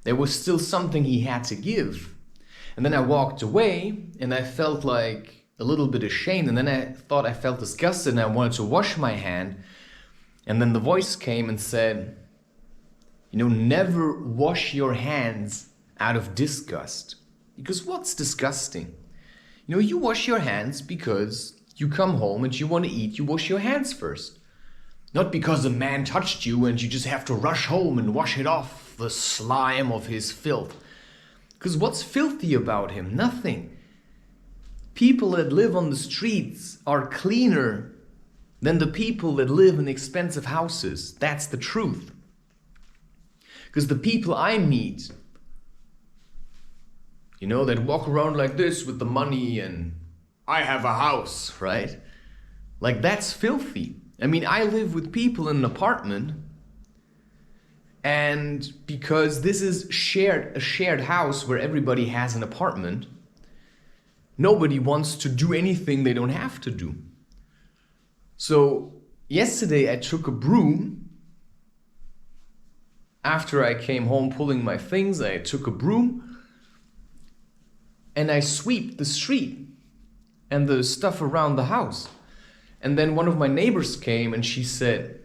there was still something he had to give. And then I walked away and I felt like a little bit ashamed, and then I thought I felt disgusted and I wanted to wash my hand. And then the voice came and said, you know, never wash your hands out of disgust. Because what's disgusting? You know, you wash your hands because you come home and you want to eat, you wash your hands first. Not because a man touched you and you just have to rush home and wash it off, the slime of his filth. Because what's filthy about him? Nothing. People that live on the streets are cleaner than the people that live in expensive houses. That's the truth. Because the people I meet, you know, that walk around like this with the money and I have a house, right? Like, that's filthy. I mean, I live with people in an apartment, and because this is a shared house where everybody has an apartment, nobody wants to do anything they don't have to do. So yesterday I took a broom. After I came home pulling my things, I took a broom and I swept the street and the stuff around the house. And then one of my neighbors came and she said,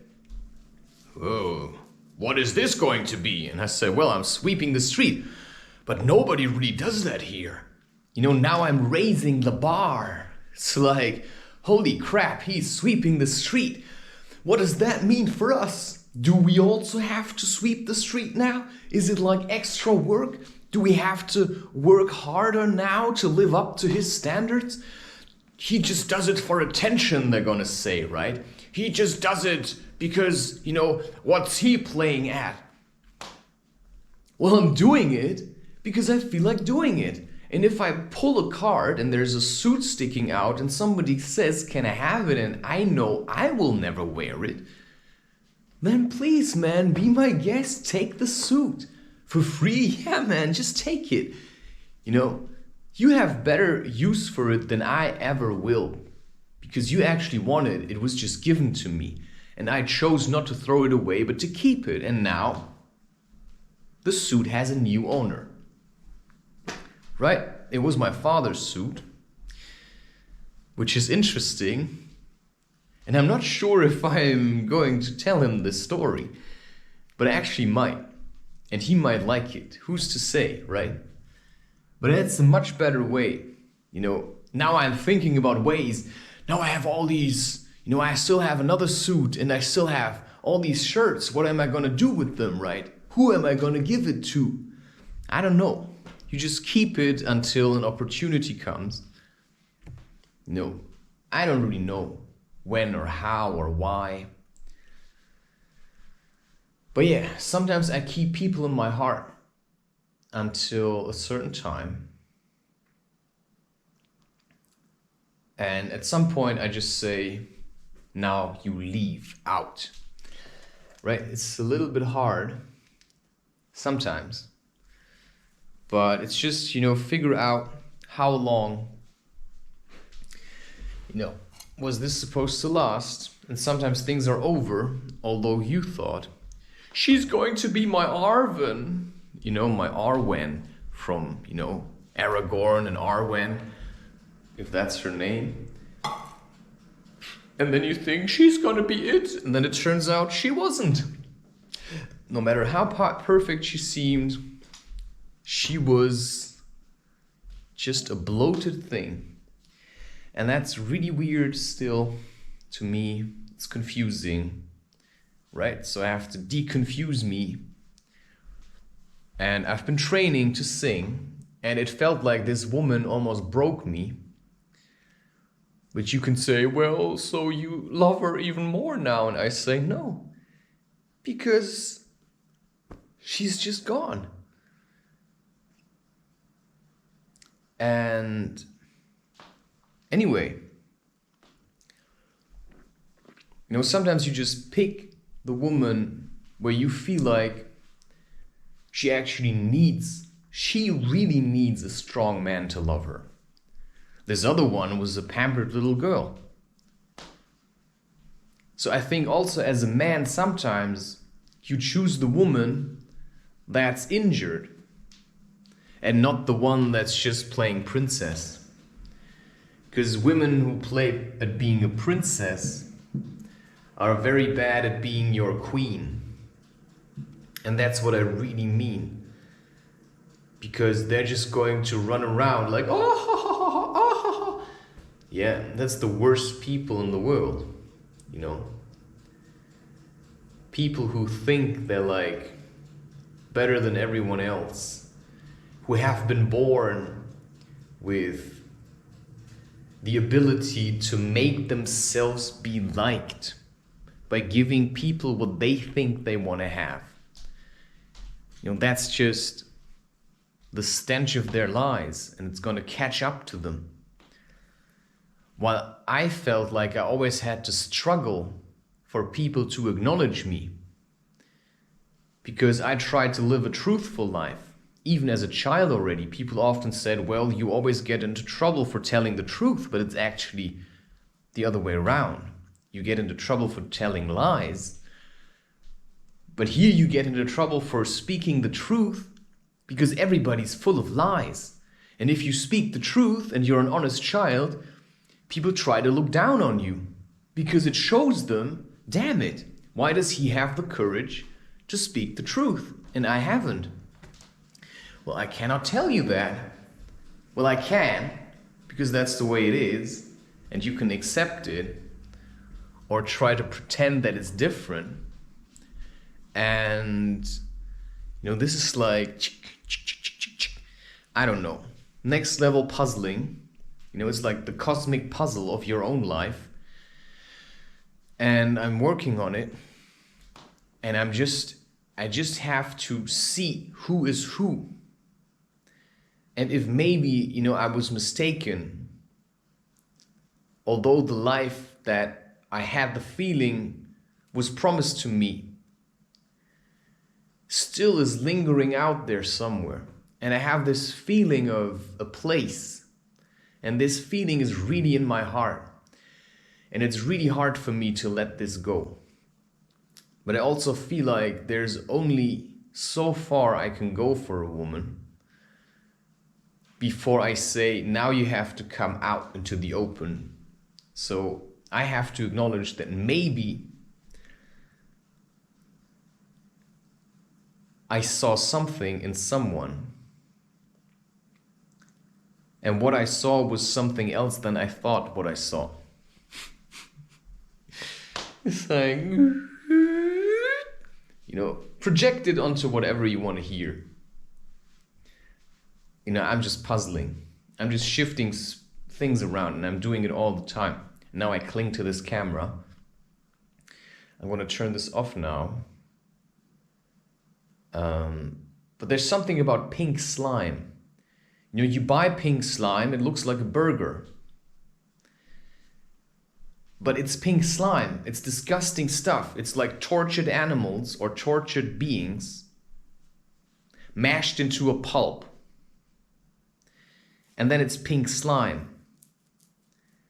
"Oh, what is this going to be?" And I said, "Well, I'm sweeping the street, but nobody really does that here. You know, now I'm raising the bar." It's like, holy crap, he's sweeping the street. What does that mean for us? Do we also have to sweep the street now? Is it like extra work? Do we have to work harder now to live up to his standards? He just does it for attention, they're gonna say, right? He just does it because, you know, what's he playing at? Well, I'm doing it because I feel like doing it. And if I pull a card and there's a suit sticking out and somebody says, "Can I have it?" and I know I will never wear it, then please, man, be my guest, take the suit. For free? Yeah, man, just take it. You know, you have better use for it than I ever will. Because you actually want it, it was just given to me. And I chose not to throw it away, but to keep it. And now, the suit has a new owner. Right? It was my father's suit. Which is interesting. And I'm not sure if I'm going to tell him this story. But I actually might. And he might like it. Who's to say, right? But it's a much better way. You know, now I'm thinking about ways. Now I have all these, you know, I still have another suit and I still have all these shirts. What am I going to do with them, right? Who am I going to give it to? I don't know. You just keep it until an opportunity comes. You know, I don't really know when or how or why. But yeah, sometimes I keep people in my heart until a certain time. And at some point I just say, now you leave out. Right? It's a little bit hard sometimes. But it's just, figure out how long, was this supposed to last? And sometimes things are over, although you thought, she's going to be my Arwen. My Arwen from, Aragorn and Arwen, if that's her name. And then you think she's gonna be it, and then it turns out she wasn't. No matter how perfect she seemed, she was just a bloated thing. And that's really weird still to me. It's confusing, right? So I have to deconfuse me. And I've been training to sing, and it felt like this woman almost broke me. But you can say, well, so you love her even more now. And I say, no, because she's just gone. And anyway, sometimes you just pick the woman where you feel like she really needs a strong man to love her. This other one was a pampered little girl. So I think also as a man, sometimes you choose the woman that's injured and not the one that's just playing princess. Because women who play at being a princess are very bad at being your queen. And that's what I really mean. Because they're just going to run around like, oh, yeah, that's the worst people in the world, People who think they're like better than everyone else, who have been born with the ability to make themselves be liked by giving people what they think they want to have. That's just the stench of their lies, and it's going to catch up to them. While I felt like I always had to struggle for people to acknowledge me, because I tried to live a truthful life. Even as a child already, people often said, well, you always get into trouble for telling the truth, but it's actually the other way around. You get into trouble for telling lies, but here you get into trouble for speaking the truth, because everybody's full of lies. And if you speak the truth and you're an honest child, people try to look down on you, because it shows them, damn it, why does he have the courage to speak the truth and I haven't? Well, I cannot tell you that. Well, I can, because that's the way it is, and you can accept it or try to pretend that it's different. And this is like, I don't know, next level puzzling. It's like the cosmic puzzle of your own life. And I'm working on it. And I just have to see who is who. And if maybe, I was mistaken, although the life that I had the feeling was promised to me still is lingering out there somewhere. And I have this feeling of a place. And this feeling is really in my heart. And it's really hard for me to let this go. But I also feel like there's only so far I can go for a woman before I say, now you have to come out into the open. So I have to acknowledge that maybe I saw something in someone, and what I saw was something else than I thought what I saw. It's like, project it onto whatever you want to hear. I'm just puzzling. I'm just shifting things around, and I'm doing it all the time. Now I cling to this camera. I'm going to turn this off now. But there's something about pink slime. You know, you buy pink slime, it looks like a burger. But it's pink slime. It's disgusting stuff. It's like tortured animals or tortured beings mashed into a pulp. And then it's pink slime.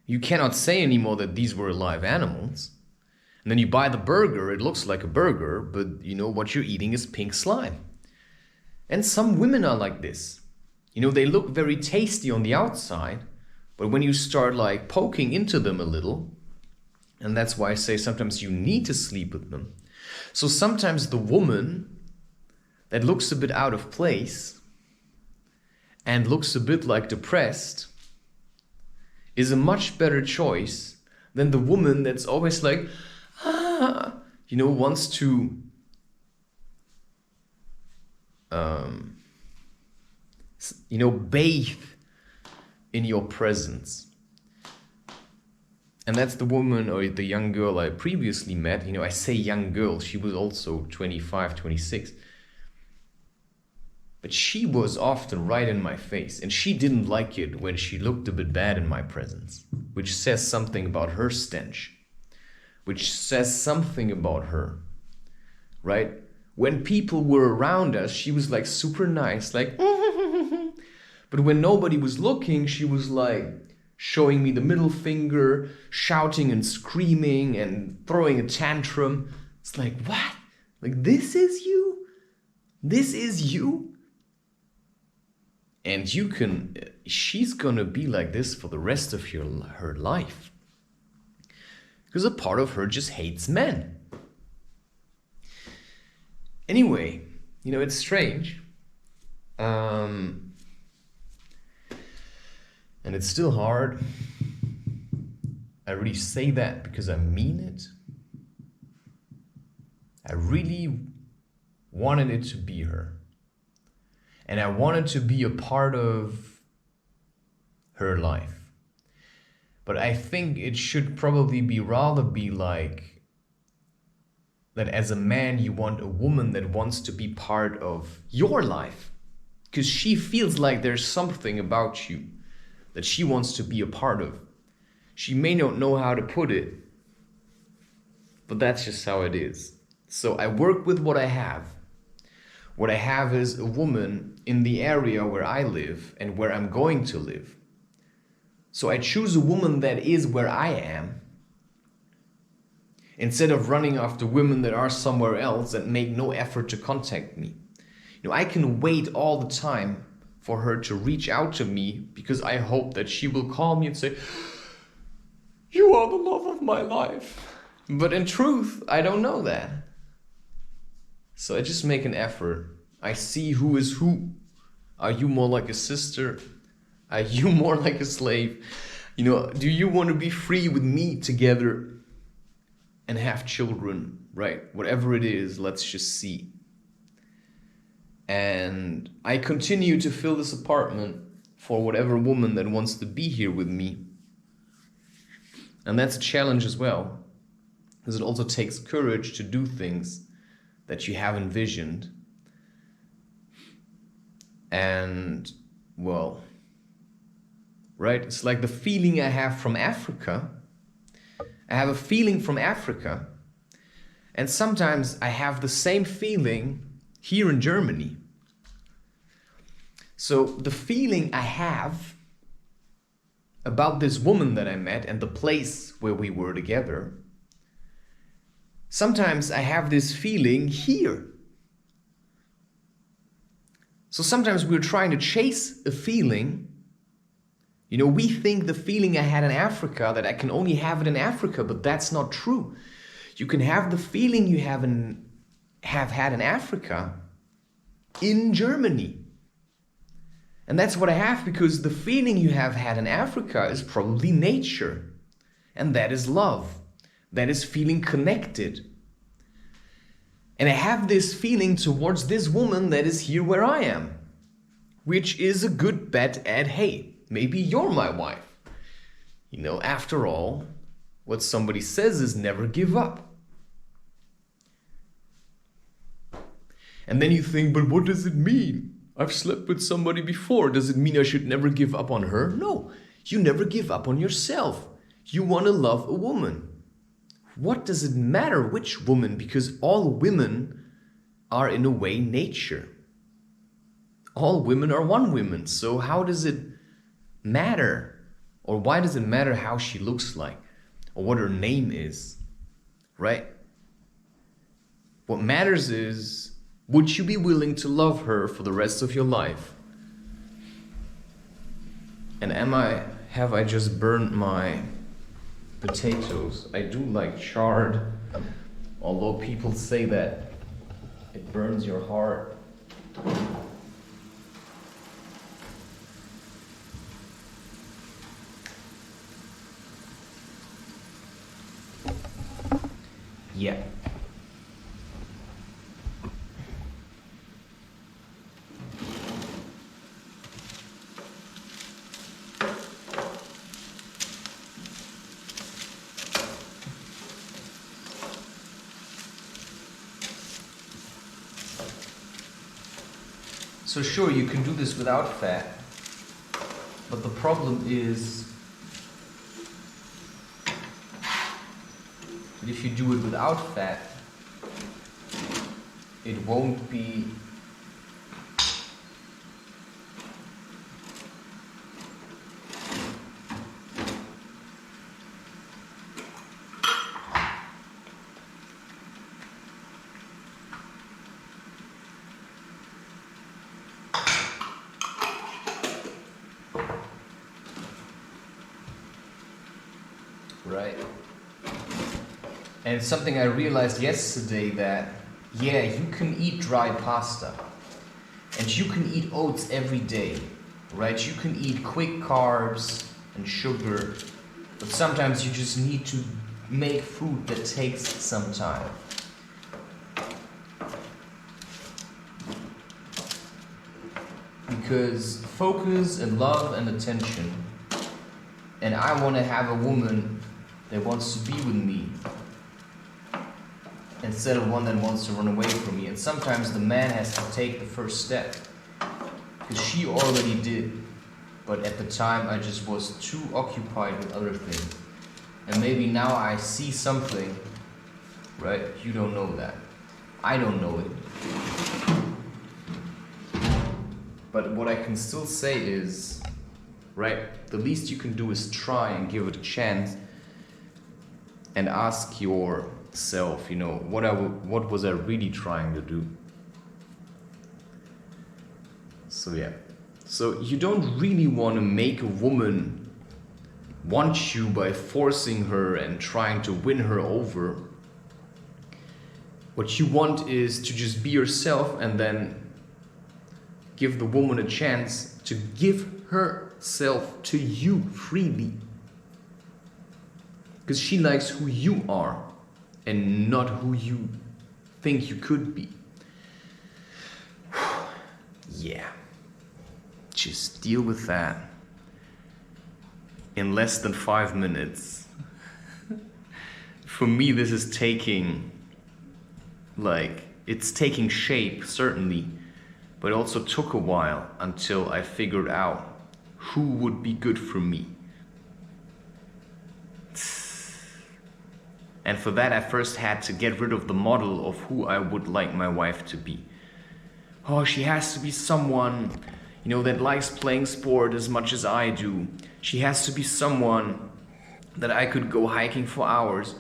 You cannot say anymore that these were live animals. And then you buy the burger, it looks like a burger, but you know what you're eating is pink slime. And some women are like this. You know, they look very tasty on the outside, but when you start like poking into them a little, and that's why I say sometimes you need to sleep with them. So sometimes the woman that looks a bit out of place and looks a bit like depressed is a much better choice than the woman that's always like, you know, wants to you know, bathe in your presence. And that's the woman or the young girl I previously met. You know, I say young girl, she was also 25, 26. But she was often right in my face, and she didn't like it when she looked a bit bad in my presence, which says something about her stench, which says something about her, right? When people were around us, she was like super nice, like, but when nobody was looking, she was like showing me the middle finger, shouting and screaming and throwing a tantrum. It's like, what? Like, this is you? This is you? And she's gonna be like this for the rest of her life. Because a part of her just hates men. Anyway, you know, it's strange. And it's still hard. I really say that because I mean it. I really wanted it to be her. And I wanted to be a part of her life. But I think it should probably rather be like that as a man you want a woman that wants to be part of your life. Because she feels like there's something about you that she wants to be a part of. She may not know how to put it, but that's just how it is. So I work with what I have. What I have is a woman in the area where I live and where I'm going to live. So I choose a woman that is where I am, instead of running after women that are somewhere else and make no effort to contact me. You know, I can wait all the time for her to reach out to me because I hope that she will call me and say, "You are the love of my life." But in truth, I don't know that. So I just make an effort. I see who is who. Are you more like a sister? Are you more like a slave? You know, do you want to be free with me together and have children, right? Whatever it is, let's just see. And I continue to fill this apartment for whatever woman that wants to be here with me. And that's a challenge as well, because it also takes courage to do things that you have envisioned. And, well, right? It's like the feeling I have from Africa. I have a feeling from Africa, and sometimes I have the same feeling here in Germany. So the feeling I have about this woman that I met and the place where we were together, sometimes I have this feeling here. So sometimes we're trying to chase a feeling. You know, we think the feeling I had in Africa, that I can only have it in Africa, but that's not true. You can have the feeling you have had in Africa in Germany. And that's what I have, because the feeling you have had in Africa is probably nature. And that is love. That is feeling connected. And I have this feeling towards this woman that is here where I am, which is a good bet at, hey, maybe you're my wife. You know, after all, what somebody says is never give up. And then you think, but what does it mean? I've slept with somebody before. Does it mean I should never give up on her? No, you never give up on yourself. You want to love a woman. What does it matter which woman? Because all women are in a way nature. All women are one woman. So how does it matter? Or why does it matter how she looks like? Or what her name is? Right? What matters is, would you be willing to love her for the rest of your life? And have I just burned my potatoes? I do like chard, although people say that it burns your heart. Yeah. So sure, you can do this without fat, but the problem is that if you do it without fat, it won't be right. And it's something I realized yesterday that, yeah, you can eat dry pasta and you can eat oats every day, right? You can eat quick carbs and sugar, but sometimes you just need to make food that takes some time. Because focus and love and attention, and I want to have a woman that wants to be with me instead of one that wants to run away from me. And sometimes the man has to take the first step, because she already did, but at the time I just was too occupied with other things. And maybe now I see something, right? You don't know that. I don't know it. But what I can still say is, right, the least you can do is try and give it a chance and ask yourself, you know, what was I really trying to do? So yeah. So you don't really want to make a woman want you by forcing her and trying to win her over. What you want is to just be yourself and then give the woman a chance to give herself to you freely. Because she likes who you are and not who you think you could be. Yeah. Just deal with that in less than 5 minutes. For me, this is taking, it's taking shape, certainly, but it also took a while until I figured out who would be good for me. And for that, I first had to get rid of the model of who I would like my wife to be. Oh, she has to be someone, you know, that likes playing sport as much as I do. She has to be someone that I could go hiking for hours.